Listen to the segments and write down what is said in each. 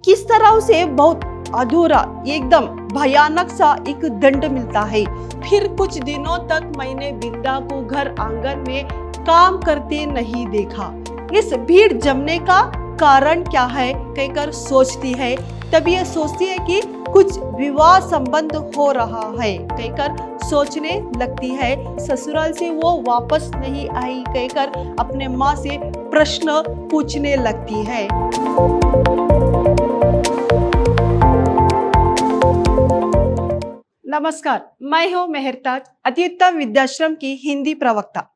किस तरह उसे बहुत अधूरा एकदम भयानक सा एक दंड मिलता है। फिर कुछ दिनों तक मैंने बिंदा को घर आंगन में काम करते नहीं देखा। इस भीड़ जमने का कारण क्या है कहकर सोचती है। तभी ये सोचती है कि कुछ विवाह संबंध हो रहा है कहकर सोचने लगती है। ससुराल से वो वापस नहीं आई कहकर अपने माँ से प्रश्न पूछने लगती है। नमस्कार, मैं हूँ मेहरताज, अत्युत्तम विद्याश्रम की हिंदी प्रवक्ता।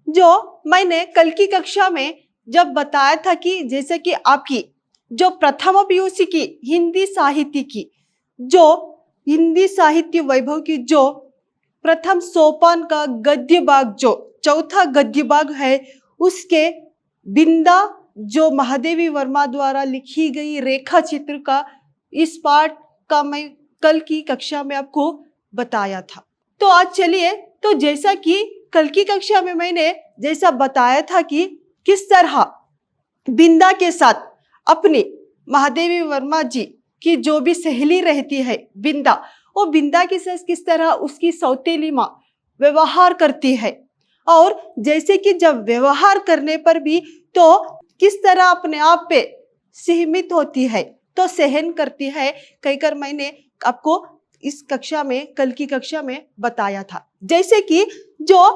जो मैंने कल की कक्षा में जब बताया था कि जैसे कि आपकी जो प्रथम पीयूसी की हिंदी साहित्य की जो हिंदी साहित्य वैभव की जो प्रथम सोपान का गद्य भाग जो चौथा गद्य भाग है, उसके बिंदा जो महादेवी वर्मा द्वारा लिखी गई रेखा चित्र का इस पाठ का मैं कल की कक्षा में आपको बताया था। तो आज चलिए, तो जैसा कि कल की कक्षा में मैंने जैसा बताया था कि किस तरह बिंदा के साथ अपनी महादेवी वर्मा जी की जो भी सहेली रहती है बिंदा, वो बिंदा के साथ किस तरह उसकी सौतेली माँ व्यवहार करती है, और जैसे कि जब व्यवहार करने पर भी तो किस तरह अपने आप पे सीमित होती है, तो सहन करती है कहकर मैंने आपको इस कक्षा में कल की कक्षा में बताया था। जैसे कि जो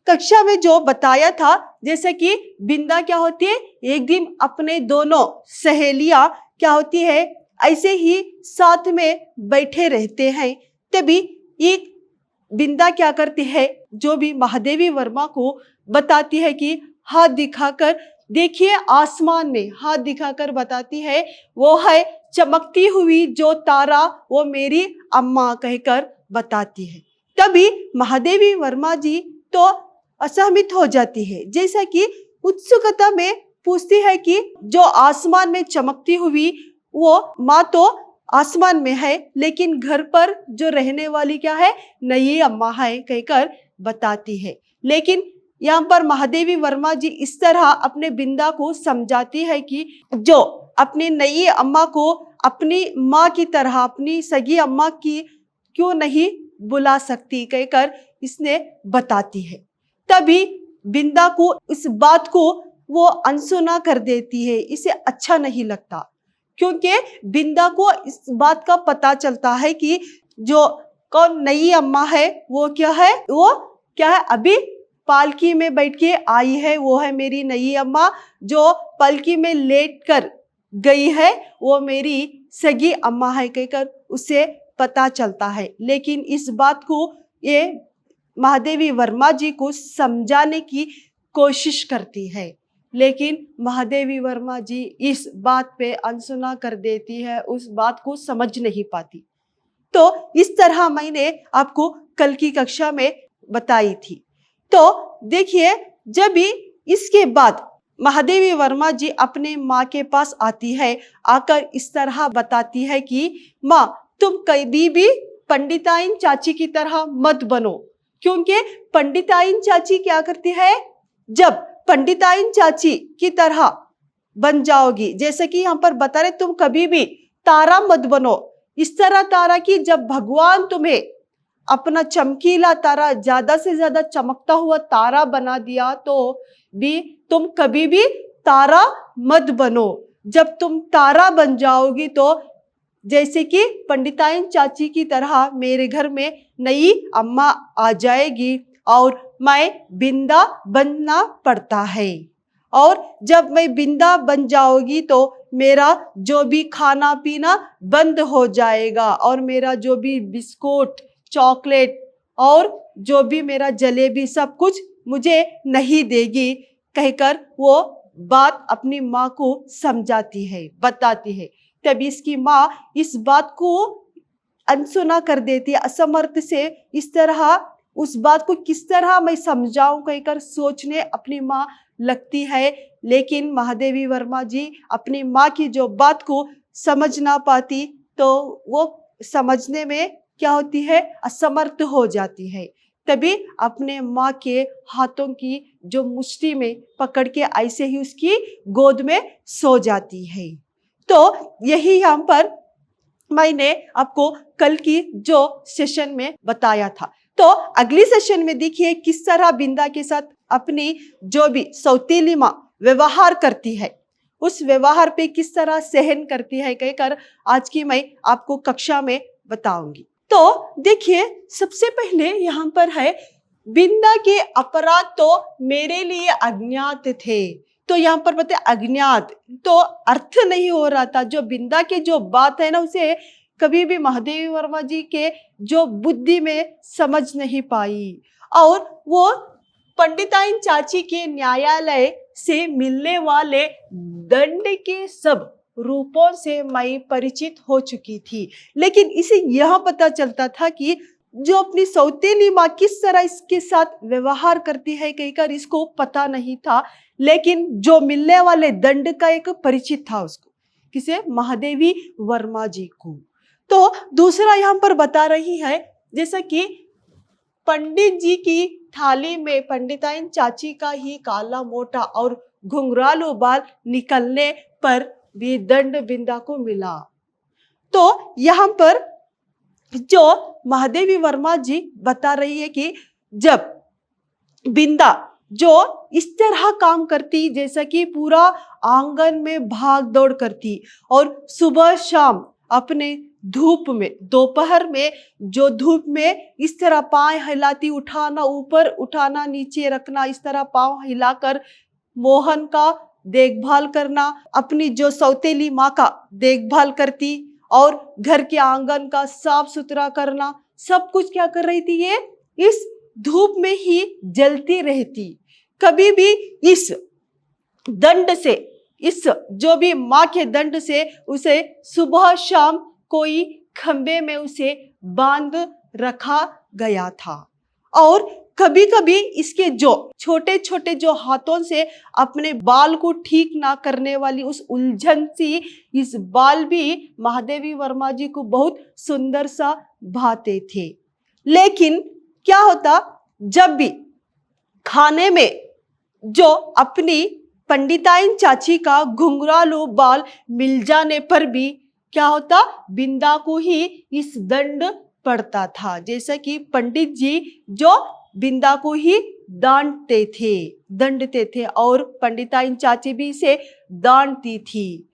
कक्षा में जो बताया था, जैसे कि बिंदा क्या होती है, एक दिन अपने दोनों सहेलियां क्या होती है ऐसे ही साथ में बैठे रहते हैं। तभी एक बिंदा क्या करती है, जो भी महादेवी वर्मा को बताती है कि हाथ दिखाकर देखिए, आसमान में हाथ दिखाकर बताती है, वो है चमकती हुई जो तारा, वो मेरी अम्मा कहकर बताती है। तभी महादेवी वर्मा जी तो असहमित हो जाती है, जैसा कि उत्सुकता में पूछती है कि जो आसमान में चमकती हुई वो माँ तो आसमान में है, लेकिन घर पर जो रहने वाली क्या है, नई अम्मा है कहकर बताती है। लेकिन यहाँ पर महादेवी वर्मा जी इस तरह अपने बिंदा को समझाती है कि जो अपनी नई अम्मा को अपनी माँ की तरह अपनी सगी अम्मा की क्यों नहीं बुला सकती कहकर इसने बताती है। तभी बिंदा को इस बात को वो अनसुना कर देती है, इसे अच्छा नहीं लगता, क्योंकि बिंदा को इस बात का पता चलता है कि जो कौन नई अम्मा है वो क्या है, अभी पालकी में बैठ के आई है, वो है मेरी नई अम्मा। जो पालकी में लेट कर गई है वो मेरी सगी अम्मा है कहकर उसे पता चलता है। लेकिन इस बात को ये महादेवी वर्मा जी को समझाने की कोशिश करती है, लेकिन महादेवी वर्मा जी इस बात पे अनसुना कर देती है, उस बात को समझ नहीं पाती। तो इस तरह मैंने आपको कल की कक्षा में बताई थी। तो देखिए, जब भी इसके बाद महादेवी वर्मा जी अपने माँ के पास आती है, आकर इस तरह बताती है कि माँ, तुम कभी भी पंडिताइन चाची की तरह मत बनो, क्योंकि पंडिताइन चाची क्या करती है, जब पंडिताइन चाची की तरह बन जाओगी, जैसे कि यहाँ पर बता रहे, तुम कभी भी तारा मत बनो, इस तरह तारा की जब भगवान तुम्हें अपना चमकीला तारा, ज्यादा से ज्यादा चमकता हुआ तारा बना दिया, तो भी तुम कभी भी तारा मत बनो। जब तुम तारा बन जाओगी तो जैसे कि पंडिताइन चाची की तरह मेरे घर में नई अम्मा आ जाएगी और मैं बिंदा बनना पड़ता है। और जब मैं बिंदा बन जाओगी तो मेरा जो भी खाना पीना बंद हो जाएगा, और मेरा जो भी बिस्कुट, चॉकलेट और जो भी मेरा जलेबी सब कुछ मुझे नहीं देगी कहकर वो बात अपनी माँ को समझाती है, बताती है। तभी इसकी माँ इस बात को अनसुना कर देती है, असमर्थ से इस तरह उस बात को किस तरह मैं समझाऊं कहकर सोचने अपनी माँ लगती है। लेकिन महादेवी वर्मा जी अपनी माँ की जो बात को समझ ना पाती, तो वो समझने में क्या होती है, असमर्थ हो जाती है। तभी अपने माँ के हाथों की जो मुट्ठी में पकड़ के ऐसे ही उसकी गोद में सो जाती है। तो यही यहाँ पर मैंने आपको कल की जो सेशन में बताया था। तो अगली सेशन में देखिए किस तरह बिंदा के साथ अपनी जो भी सौतेली माँ व्यवहार करती है, उस व्यवहार पे किस तरह सहन करती है कहकर आज की मैं आपको कक्षा में बताऊंगी। तो देखिए सबसे पहले यहाँ पर है बिंदा के अपराध तो मेरे लिए अज्ञात थे। तो यहाँ पर बताए अज्ञात, तो अर्थ नहीं हो रहा था। जो बिंदा की जो बात है ना उसे कभी भी महादेवी वर्मा जी के जो बुद्धि में समझ नहीं पाई, और वो पंडिताइन चाची के न्यायालय से मिलने वाले दंड के सब रूपों से मैं परिचित हो चुकी थी। लेकिन इसे यह पता चलता था कि जो अपनी सौतेली माँ किस तरह इसके साथ व्यवहार करती है कहकर इसको पता नहीं था। लेकिन जो मिलने वाले दंड का एक परिचित था उसको, किसे, महादेवी वर्मा जी को। तो दूसरा यहाँ पर बता रही है जैसा कि पंडित जी की थाली में पंडिताइन चाची का ही काला मोटा और घुंघरालू बाल निकलने पर भी दंड बिंदा को मिला। तो यहाँ पर जो महादेवी वर्मा जी बता रही है कि जब बिंदा जो इस तरह काम करती जैसा कि पूरा आंगन में भाग दौड़ करती, और सुबह शाम अपने धूप में, दोपहर में जो धूप में इस तरह पांव हिलाती, उठाना ऊपर उठाना नीचे रखना, इस तरह पांव हिलाकर मोहन का देखभाल करना, अपनी जो सौतेली माँ का देखभाल करती, और घर के आंगन का साफ सुथरा करना, सब कुछ क्या कर रही थी, ये इस धूप में ही जलती रहती। कभी भी इस दंड से, इस जो भी माँ के दंड से उसे सुबह शाम कोई खंबे में उसे बांध रखा गया था। और कभी कभी इसके जो छोटे छोटे जो हाथों से अपने बाल को ठीक ना करने वाली उस उलझन सी इस बाल भी महादेवी वर्मा जी को बहुत सुंदर सा भाते थे। लेकिन क्या होता, जब भी खाने में जो अपनी पंडिताइन चाची का घुंघरालू बाल मिल जाने पर भी क्या होता, बिंदा को ही इस दंड पड़ता था। जैसा कि पंडित जी जो बिंदा को ही डांटते थे, दंडते थे, और पंडिताइन चाची भी इसे डांटती थी।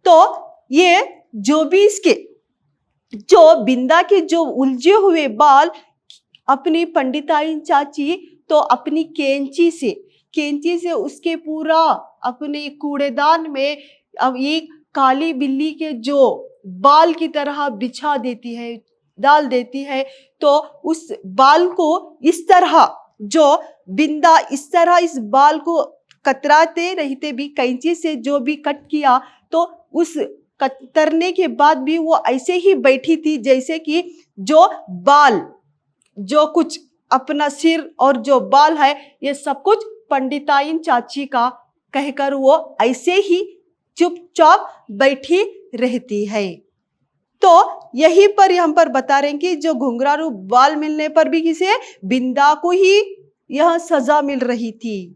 तो ये जो भी इसके जो बिंदा के जो उलझे हुए बाल अपनी पंडिताइन चाची तो अपनी कैंची से उसके पूरा अपने कूड़ेदान में अब एक काली बिल्ली के जो बाल की तरह बिछा देती है, डाल देती है। तो उस बाल को इस तरह जो बिंदा इस तरह इस बाल को कतराते रहते भी कैंची से जो भी कट किया, तो उस कतरने के बाद भी वो ऐसे ही बैठी थी जैसे कि जो बाल, जो कुछ अपना सिर और जो बाल है ये सब कुछ पंडिताइन चाची का कहकर वो ऐसे ही चुपचाप बैठी रहती है। तो यहीं पर यहाँ पर बता रहे हैं कि जो घुंघरालू बाल मिलने पर भी किसे, बिंदा को ही यह सजा मिल रही थी।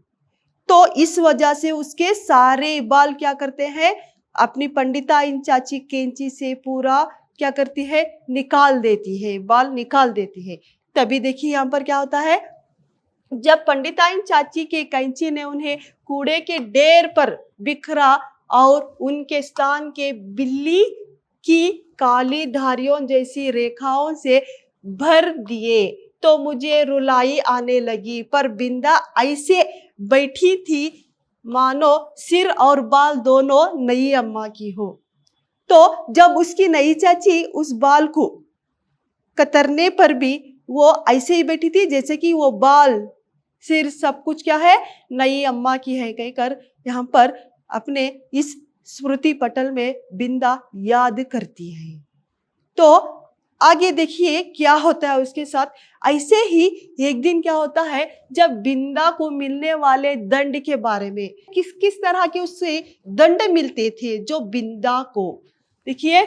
तो इस वजह से उसके सारे बाल क्या करते हैं, अपनी पंडिताइन चाची कैंची से पूरा क्या करती है, निकाल देती है, बाल निकाल देती है। तभी देखिए यहाँ पर क्या होता है, जब पंडिताइन चाची के कैंची ने उन्हें कूड़े के ढेर पर बिखरा और उनके स्थान के बिल्ली की काली धारियों जैसी रेखाओं से भर दिए, तो मुझे रुलाई आने लगी। पर बिंदा ऐसे बैठी थी मानो सिर और बाल दोनों नई अम्मा की हो। तो जब उसकी नई चाची उस बाल को कतरने पर भी वो ऐसे ही बैठी थी जैसे कि वो बाल, सिर, सब कुछ क्या है, नई अम्मा की है कहकर यहाँ पर अपने इस स्मृति पटल में बिंदा याद करती है। तो आगे देखिए क्या होता है उसके साथ। ऐसे ही एक दिन क्या होता है, जब बिंदा को मिलने वाले दंड के बारे में, किस किस तरह के उससे दंड मिलते थे जो बिंदा को, देखिए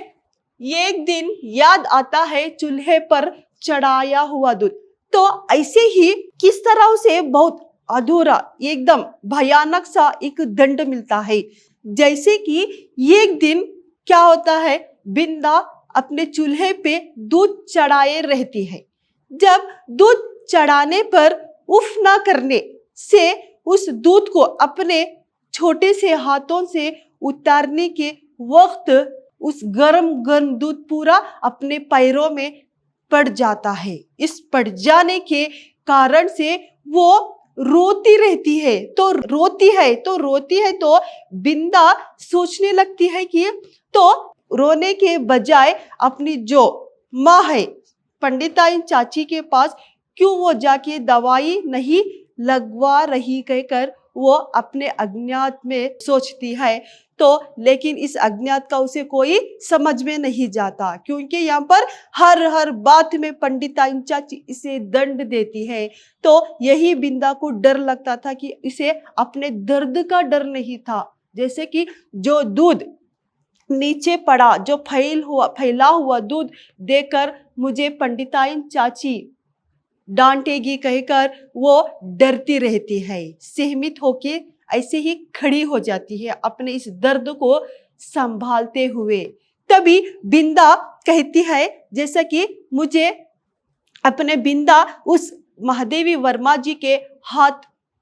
एक दिन याद आता है चूल्हे पर चढ़ाया हुआ दूध। तो ऐसे ही किस तरह उसे बहुत अधूरा, एकदम भयानक सा एक दंड मिलता है। जैसे कि एक दिन क्या होता है, बिंदा अपने चूल्हे पे दूध चढ़ाए रहती है। जब दूध चढ़ाने पर उफ ना करने से उस दूध को अपने छोटे से हाथों से उतारने के वक्त उस गरम गरम दूध पूरा अपने पैरों में पड़ जाता है। इस पड़ जाने के कारण से वो रोती रहती है। तो बिंदा सोचने लगती है कि तो रोने के बजाय अपनी जो माँ है पंडिताइन चाची के पास क्यों वो जाके दवाई नहीं लगवा रही कहकर वो अपने अज्ञात में सोचती है। तो लेकिन इस अज्ञात का उसे कोई समझ में नहीं जाता, क्योंकि यहाँ पर हर बात में पंडिताइन चाची इसे दंड देती है। तो यही बिंदा को डर लगता था कि इसे अपने दर्द का डर नहीं था। जैसे कि जो दूध नीचे पड़ा, जो फैला हुआ दूध देकर मुझे पंडिताइन चाची डांटेगी कहकर वो डरती रहती है। सहमित होके ऐसे ही खड़ी हो जाती है अपने इस दर्द को संभालते हुए। तभी बिंदा कहती है, जैसा कि मुझे अपने बिंदा उस महादेवी वर्मा जी के हाथ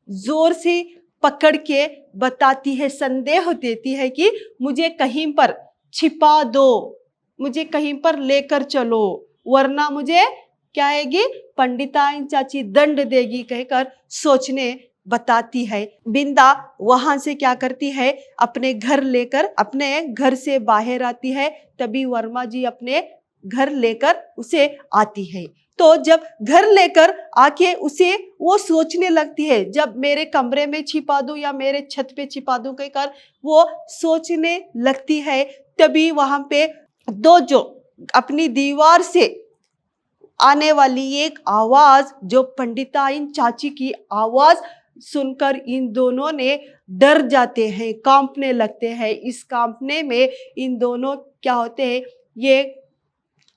जोर से पकड़ के बताती है, संदेह देती है कि मुझे कहीं पर छिपा दो, मुझे कहीं पर लेकर चलो, वरना मुझे क्या आएगी, पंडिताइन चाची दंड देगी कहकर सोचने बताती है। बिंदा वहां से क्या करती है, अपने घर लेकर अपने घर से बाहर आती है। तभी वर्मा जी अपने घर लेकर उसे आती है। तो जब घर लेकर आके उसे वो सोचने लगती है, जब मेरे कमरे में छिपा दूं या मेरे छत पे छिपा दूं कहकर वो सोचने लगती है। तभी वहां पे दो जो अपनी दीवार से आने वाली एक आवाज, जो पंडिताइन चाची की आवाज सुनकर इन दोनों ने डर जाते हैं, कांपने लगते हैं। इस कांपने में इन दोनों क्या होते हैं, ये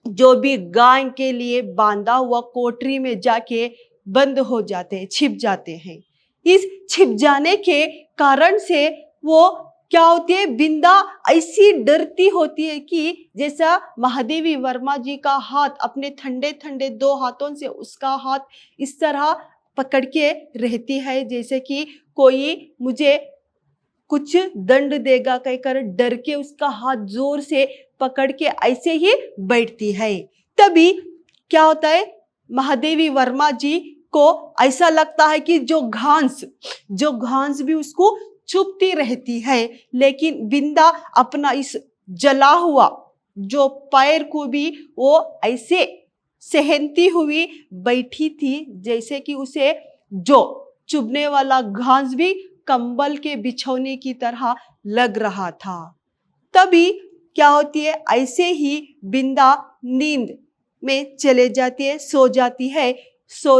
जो भी गाय के लिए बांधा हुआ कोठरी में जाके बंद हो जाते हैं, छिप जाते हैं। इस छिप जाने के कारण से वो क्या होती है, बिंदा ऐसी डरती होती है कि जैसा महादेवी वर्मा जी का हाथ अपने ठंडे ठंडे दो हाथों से उसका हाथ इस तरह पकड़ के रहती है, जैसे कि कोई मुझे कुछ दंड देगा कहकर डर के उसका हाथ जोर से पकड़ के ऐसे ही बैठती है। तभी क्या होता है, महादेवी वर्मा जी को ऐसा लगता है कि जो घास भी उसको चुभती रहती है, लेकिन बिंदा अपना इस जला हुआ जो पैर को भी वो ऐसे सहनती हुई बैठी थी, जैसे कि उसे जो चुभने वाला घास भी कंबल के बिछौने की तरह लग रहा था। तभी क्या होती है, ऐसे ही बिंदा नींद में चले जाती है, सो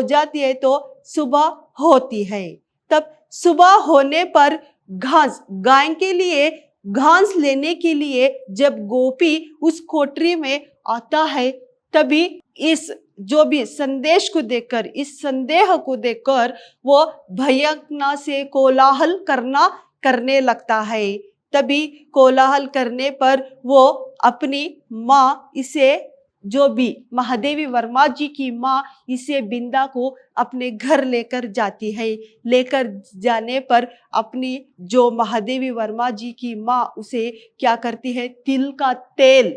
जाती है तो सुबह होती है। तब सुबह होने पर गाय के लिए घास लेने के लिए जब गोपी उस कोठरी में आता है, तभी इस जो भी संदेश को देखकर, इस संदेह को देखकर वो भयंकना से कोलाहल करने लगता है। तभी कोलाहल करने पर वो अपनी माँ, इसे जो भी महादेवी वर्मा जी की माँ, इसे बिंदा को अपने घर लेकर जाती है। लेकर जाने पर अपनी जो महादेवी वर्मा जी की माँ उसे क्या करती है, तिल का तेल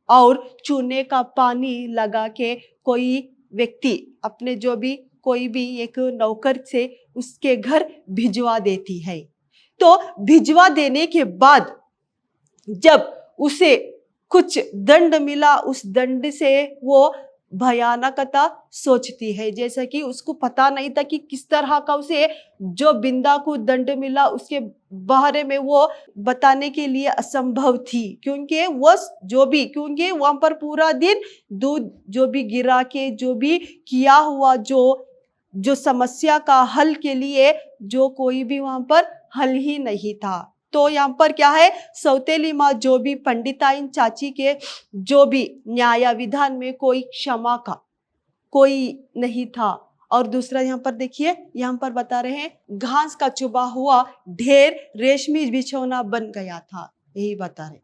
और चूने का पानी लगा के कोई व्यक्ति अपने जो भी कोई भी एक नौकर से उसके घर भिजवा देती है। तो भिजवा देने के बाद जब उसे कुछ दंड मिला, उस दंड से वो भयानकता सोचती है, जैसा कि उसको पता नहीं था कि किस तरह का उसे जो बिंदा को दंड मिला उसके बारे में वो बताने के लिए असंभव थी, क्योंकि क्योंकि वहां पर पूरा दिन दूध जो भी गिरा के जो भी किया हुआ जो समस्या का हल के लिए जो कोई भी वहां पर हल ही नहीं था। तो यहाँ पर क्या है, सौतेली माँ जो भी पंडिताइन चाची के जो भी न्याय विधान में कोई क्षमा का कोई नहीं था। और दूसरा यहाँ पर देखिए, यहाँ पर बता रहे हैं घास का चुभा हुआ ढेर रेशमी बिछौना बन गया था, यही बता रहे।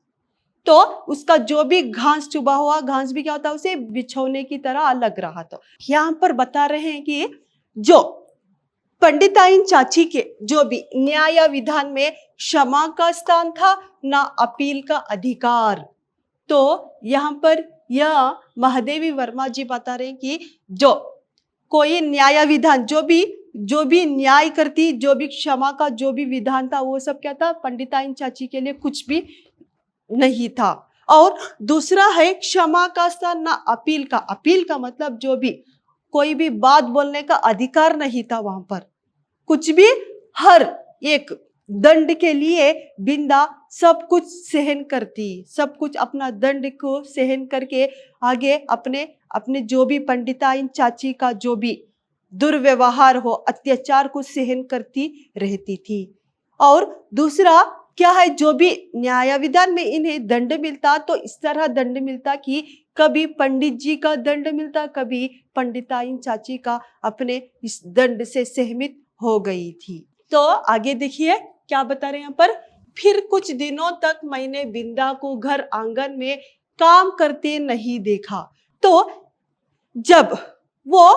तो उसका जो भी घास चुबा हुआ घास भी क्या होता है, उसे बिछौने की तरह लग रहा। तो यहाँ पर बता रहे हैं कि जो पंडिताइन चाची के जो भी न्याय विधान में क्षमा का स्थान था, ना अपील का अधिकार। तो यहाँ पर यह महादेवी वर्मा जी बता रहे हैं कि जो कोई न्याय विधान, जो भी न्याय करती, जो भी क्षमा का जो भी विधान था, वो सब क्या था, पंडिताइन चाची के लिए कुछ भी नहीं था। और दूसरा है क्षमा का स्थान, ना अपील का। अपील का मतलब जो भी कोई भी बात बोलने का अधिकार नहीं था वहां पर, कुछ भी। हर एक दंड के लिए बिंदा सब कुछ सहन करती, सब कुछ अपना दंड को सहन करके आगे अपने अपने जो भी पंडिताइन चाची का जो भी दुर्व्यवहार हो, अत्याचार को सहन करती रहती थी। और दूसरा क्या है, जो भी न्याय विधान में इन्हें दंड मिलता, तो इस तरह दंड मिलता कि कभी पंडित जी का दंड मिलता, कभी पंडिताइन चाची का अपने इस दंड से सहमत हो गई थी। तो आगे देखिए क्या बता रहे हैं यहाँ पर। फिर कुछ दिनों तक मैंने बिंदा को घर आंगन में काम करते नहीं देखा। तो जब वो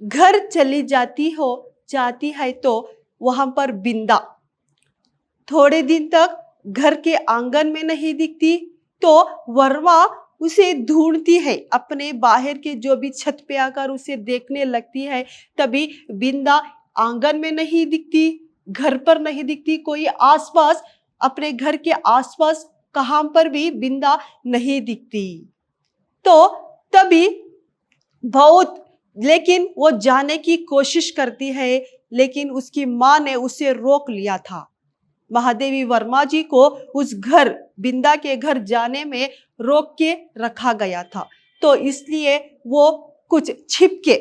घर चली जाती है तो वहां पर बिंदा थोड़े दिन तक घर के आंगन में नहीं दिखती। तो वर्मा उसे ढूंढती है, अपने बाहर के जो भी छत पे आकर उसे देखने लगती है। तभी बिंदा आंगन में नहीं दिखती, घर पर नहीं दिखती, कोई आसपास अपने घर के आसपास कहां पर भी बिंदा नहीं दिखती। तो तभी बहुत, लेकिन वो जाने की कोशिश करती है, लेकिन उसकी माँ ने उसे रोक लिया था। महादेवी वर्मा जी को उस घर, बिंदा के घर जाने में रोक के रखा गया था। तो इसलिए वो कुछ छिप के,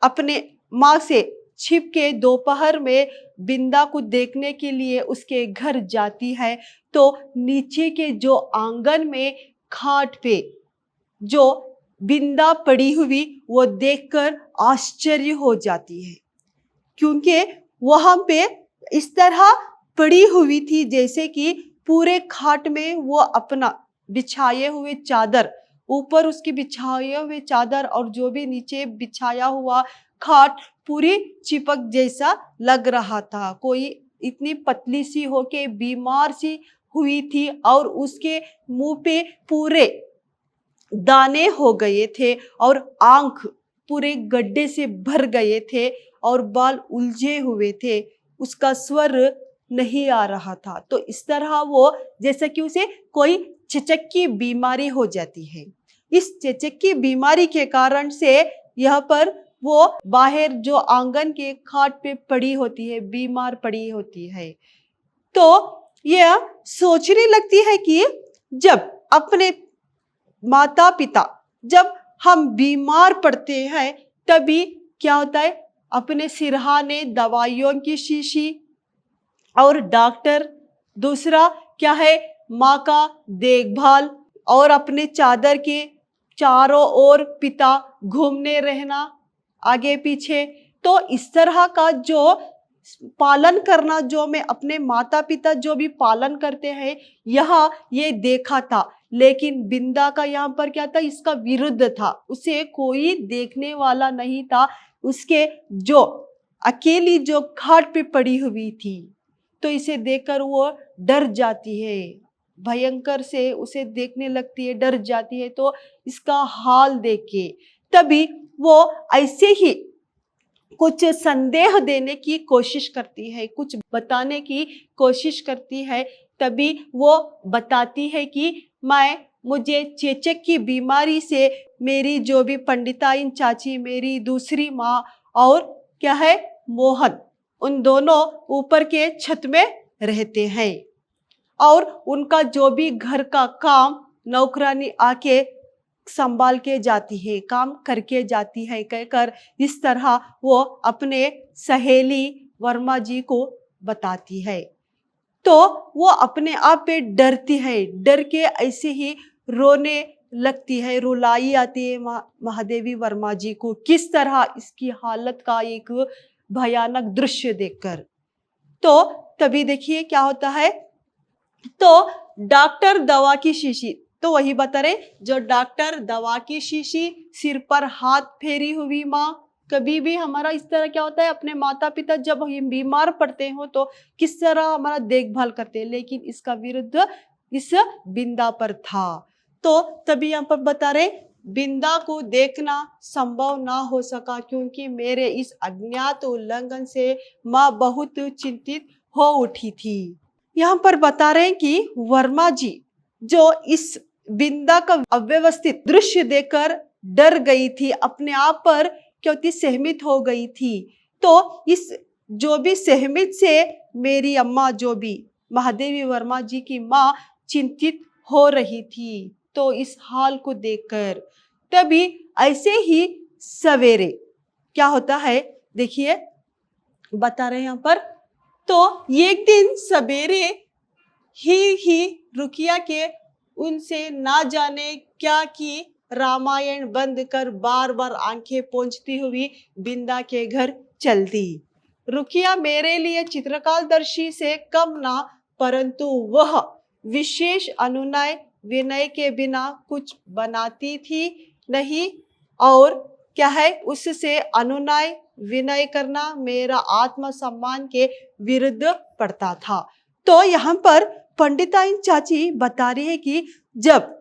अपने माँ से छिप के दोपहर में बिंदा को देखने के लिए उसके घर जाती है। तो नीचे के जो आंगन में खाट पे जो बिंदा पड़ी हुई, वो देखकर आश्चर्य हो जाती है, क्योंकि वहां पे इस तरह पड़ी हुई थी जैसे कि पूरे खाट में वो अपना बिछाए हुए चादर, ऊपर उसकी बिछाए हुए चादर और जो भी नीचे बिछाया हुआ खाट पूरी चिपक जैसा लग रहा था। कोई इतनी पतली सी होके बीमार सी हुई थी और उसके मुंह पे पूरे दाने हो गए थे और आंख पूरे गड्ढे से भर गए थे और बाल उलझे हुए थे, उसका स्वर नहीं आ रहा था। तो इस तरह वो, जैसे कि उसे कोई चेचक की बीमारी हो जाती है। इस चेचक की बीमारी के कारण से यह पर वो बाहर जो आंगन के खाट पे पड़ी होती है, बीमार पड़ी होती है। तो यह सोचने लगती है कि जब अपने माता पिता, जब हम बीमार पड़ते हैं तभी क्या होता है, अपने सिरहाने, दवाइयों की शीशी और डॉक्टर, दूसरा क्या है, माँ का देखभाल और अपने चादर के चारों ओर पिता घूमने रहना आगे पीछे। तो इस तरह का जो पालन करना, जो मैं अपने माता पिता जो भी पालन करते हैं, यहाँ ये देखा था। लेकिन बिंदा का यहाँ पर क्या था, इसका विरुद्ध था, उसे कोई देखने वाला नहीं था। उसके जो अकेली जो खाट पे पड़ी हुई थी, तो इसे देखकर वो डर जाती है, भयंकर से उसे देखने लगती है, डर जाती है। तो इसका हाल देख के तभी वो ऐसे ही कुछ संदेह देने की कोशिश करती है, कुछ बताने की कोशिश करती है। तभी वो बताती है कि मुझे चेचक की बीमारी से मेरी जो भी पंडिताइन चाची, मेरी दूसरी माँ और क्या है मोहन, उन दोनों ऊपर के छत में रहते हैं और उनका जो भी घर का काम नौकरानी आके संभाल के जाती है, काम करके जाती है कहकर इस तरह वो अपने सहेली वर्मा जी को बताती है। तो वो अपने आप पे डरती है, डर के ऐसे ही रोने लगती है, रुलाई आती है महादेवी वर्मा जी को, किस तरह इसकी हालत का एक भयानक दृश्य देखकर। तो तभी देखिए क्या होता है। तो डॉक्टर दवा की शीशी, तो वही बता रहे, जो डॉक्टर दवा की शीशी, सिर पर हाथ फेरी हुई माँ। कभी भी हमारा इस तरह क्या होता है, अपने माता पिता जब हम बीमार पड़ते हो तो किस तरह हमारा देखभाल करते हैं, लेकिन इसका विरुद्ध इस बिंदा पर था। तो तभी यहाँ पर बता रहे, बिंदा को देखना संभव ना हो सका क्योंकि मेरे इस अज्ञात उल्लंघन से माँ बहुत चिंतित हो उठी थी। यहाँ पर बता रहे हैं कि वर्मा जी जो इस बिंदा का अव्यवस्थित दृश्य देखकर डर गई थी, अपने आप पर क्योंकि सहमित हो गई थी। तो इस जो भी सहमित से मेरी अम्मा जो भी महादेवी वर्मा जी की माँ चिंतित हो रही थी। तो इस हाल को देखकर तभी ऐसे ही सवेरे क्या होता है, देखिए बता रहे हैं यहाँ पर। तो एक दिन सवेरे ही रुकिया के उनसे ना जाने क्या की रामायण बंद कर बार बार आंखें पोंछती हुई बिंदा के घर चल दी। रुकिया मेरे लिए चित्रकालदर्शी से कम ना, परंतु वह विशेष अनुनय विनय के बिना कुछ बनाती थी नहीं, और क्या है, उससे अनुनय विनय करना मेरा आत्मसम्मान के विरुद्ध पड़ता था। तो यहाँ पर पंडिताइन चाची बता रही है कि जब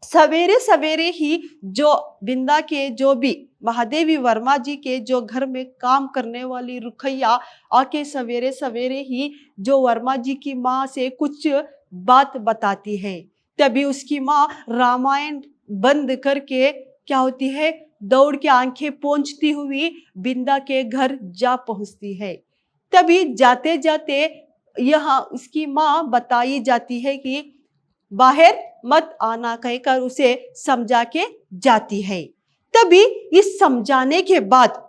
सवेरे सवेरे ही जो बिंदा के जो भी महादेवी वर्मा जी के जो घर में काम करने वाली रुखैया आके सवेरे सवेरे ही जो वर्मा जी की माँ से कुछ बात बताती है, तभी उसकी माँ रामायण बंद करके क्या होती है, दौड़ के आंखें पोंछती हुई बिंदा के घर जा पहुंचती है। तभी जाते जाते यहाँ उसकी माँ बताई जाती है कि बाहर मत आना कहकर उसे समझा के जाती है। तभी इस समझाने के बाद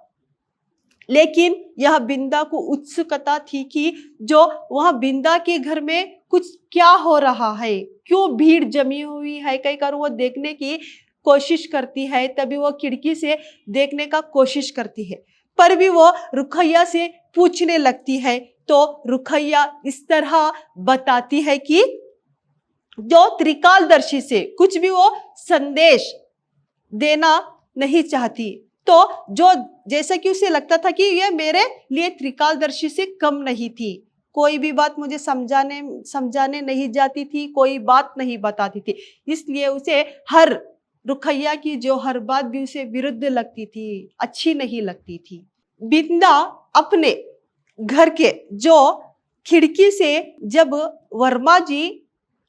लेकिन यह बिंदा को उत्सुकता थी कि जो वह बिंदा के घर में कुछ क्या हो रहा है, क्यों भीड़ जमी हुई है कहकर वो देखने की कोशिश करती है। तभी वो खिड़की से देखने का कोशिश करती है, पर भी वो रुखैया से पूछने लगती है। तो रुखैया इस तरह बताती है कि जो त्रिकालदर्शी से कुछ भी वो संदेश देना नहीं चाहती। तो जो जैसा कि उसे लगता था कि यह मेरे लिए त्रिकालदर्शी से कम नहीं थी, कोई भी बात मुझे समझाने नहीं जाती थी, कोई बात नहीं बताती थी, इसलिए उसे हर रुखैया की जो हर बात भी उसे विरुद्ध लगती थी, अच्छी नहीं लगती थी। बिंदा अपने घर के जो खिड़की से जब वर्मा जी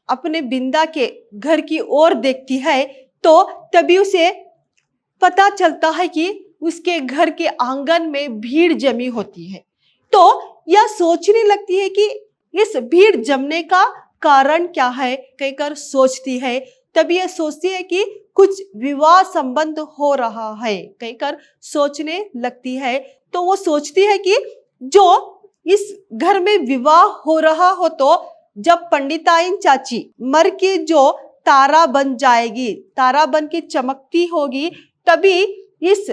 अपने बिंदा के घर की ओर देखती है तो तभी उसे पता चलता है कि उसके घर के आंगन में भीड़ जमी होती है। तो यह सोचने लगती है कि इस भीड़ जमने का कारण क्या है कहकर सोचती है। तभी यह सोचती है कि कुछ विवाह संबंध हो रहा है कहकर सोचने लगती है। तो वो सोचती है कि जो इस घर में विवाह हो रहा हो तो जब पंडिताइन चाची मर के जो तारा बन जाएगी, तारा बन के चमकती होगी, तभी इस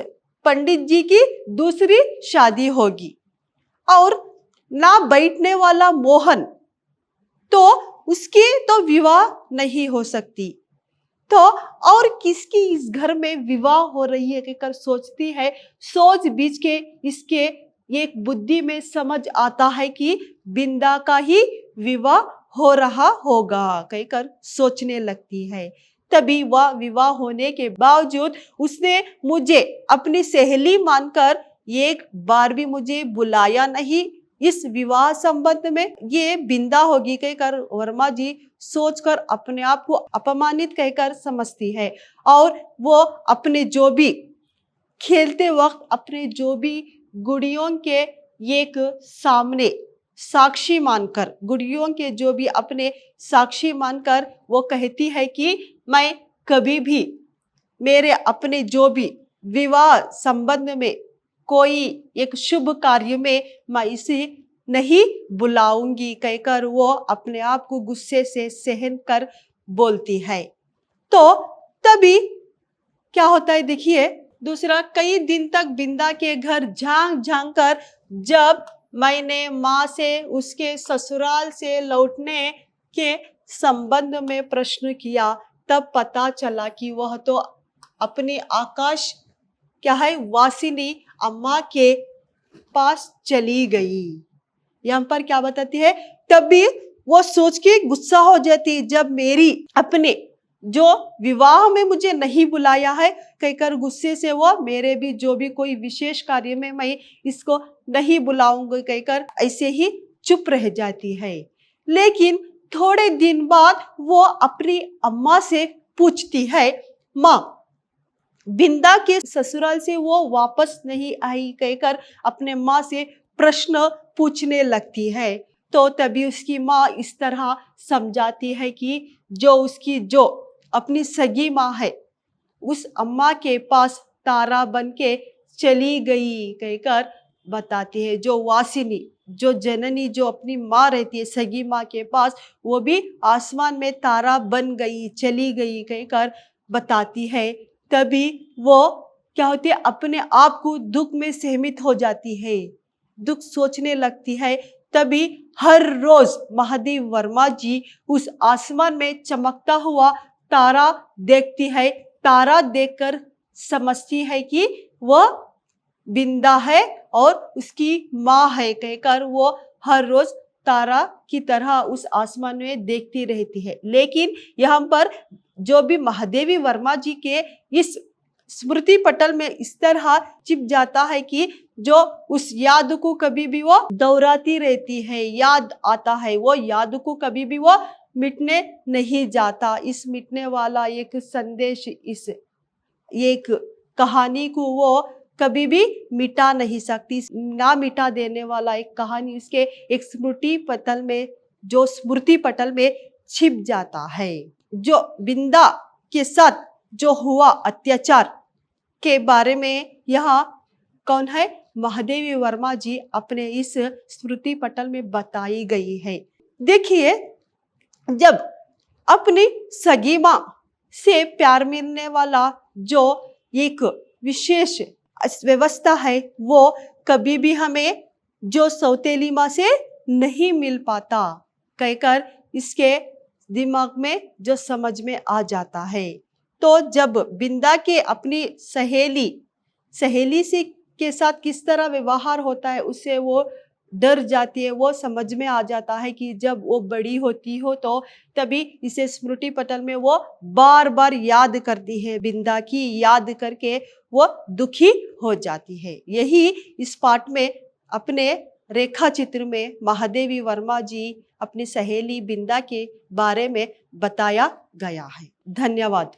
पंडित जी की दूसरी शादी होगी। और ना बैठने वाला मोहन, तो उसकी तो विवाह नहीं हो सकती, तो और किसकी इस घर में विवाह हो रही है कहकर सोचती है। सोच बीच के इसके एक बुद्धि में समझ आता है कि बिंदा का ही विवाह हो रहा होगा कहकर सोचने लगती है। तभी वह विवाह होने के बावजूद उसने मुझे अपनी सहेली मानकर एक बार भी मुझे बुलाया नहीं। इस विवाह संबंध में ये बिंदा होगी कहकर वर्मा जी सोचकर अपने आप को अपमानित कहकर समझती है, और वो अपने जो भी खेलते वक्त अपने जो भी गुड़ियों के एक सामने साक्षी मानकर, गुड़ियों के जो भी अपने साक्षी मानकर वो कहती है कि मैं कभी भी मेरे अपने जो भी विवाह संबंध में कोई एक शुभ कार्य में मैं इसे नहीं बुलाऊंगी कहकर वो अपने आप को गुस्से से सहन कर बोलती है। तो तभी क्या होता है देखिए, दूसरा, कई दिन तक बिंदा के घर झांक झांक कर जब मैंने माँ से उसके ससुराल से लौटने के संबंध में प्रश्न किया, तब पता चला कि वह तो अपने आकाश क्या है वासिनी अम्मा के पास चली गई। यहाँ पर क्या बताती है, तभी वो सोच के गुस्सा हो जाती, जब मेरी अपने जो विवाह में मुझे नहीं बुलाया है कहकर गुस्से से वो मेरे भी जो भी कोई विशेष कार्य में मैं इसको नहीं बुलाऊंगी कहकर ऐसे ही चुप रह जाती है। लेकिन थोड़े दिन बाद वो अपनी अम्मा से पूछती है, माँ बिंदा के ससुराल से वो वापस नहीं आई कहकर अपने माँ से प्रश्न पूछने लगती है। तो तभी उसकी माँ इस तरह समझाती है कि जो उसकी जो अपनी सगी माँ है उस अम्मा के पास तारा बन के चली गई कहकर बताती है। जो वासिनी जो जननी जो अपनी माँ रहती है सगी माँ के पास, वो भी आसमान में तारा बन गई चली गई कहकर बताती है। तभी वो क्या होती है, अपने आप को दुख में सहमित हो जाती है, दुख सोचने लगती है। तभी हर रोज महादेव वर्मा जी उस आसमान में चमकता हुआ तारा देखती है। तारा देखकर समझती है कि वह बिंदा है और उसकी माँ है कहकर वो हर रोज तारा की तरह उस आसमान में देखती रहती है। लेकिन यहाँ पर जो भी महादेवी वर्मा जी के इस स्मृति पटल में इस तरह चिप जाता है कि जो उस याद को कभी भी वो दोहराती रहती है, याद आता है, वो याद को कभी भी वो मिटने नहीं जाता। इस मिटने वाला एक संदेश, इस एक कहानी को वो कभी भी मिटा नहीं सकती, ना मिटा देने वाला एक कहानी इसके एक स्मृति पटल में, जो स्मृति पटल में छिप जाता है। जो बिंदा के साथ जो हुआ अत्याचार के बारे में यहाँ कौन है, महादेवी वर्मा जी अपने इस स्मृति पटल में बताई गई है। देखिए, जब अपनी सगी माँ से प्यार मिलने वाला जो एक विशेष व्यवस्था है वो कभी भी हमें जो सौतेली माँ से नहीं मिल पाता कहकर इसके दिमाग में जो समझ में आ जाता है। तो जब बिंदा के अपनी सहेली से के साथ किस तरह व्यवहार होता है उससे वो डर जाती है। वो समझ में आ जाता है कि जब वो बड़ी होती हो तो तभी इसे स्मृति पटल में वो बार बार याद करती है, बिंदा की याद करके वो दुखी हो जाती है। यही इस पाठ में अपने रेखा चित्र में महादेवी वर्मा जी अपनी सहेली बिंदा के बारे में बताया गया है। धन्यवाद।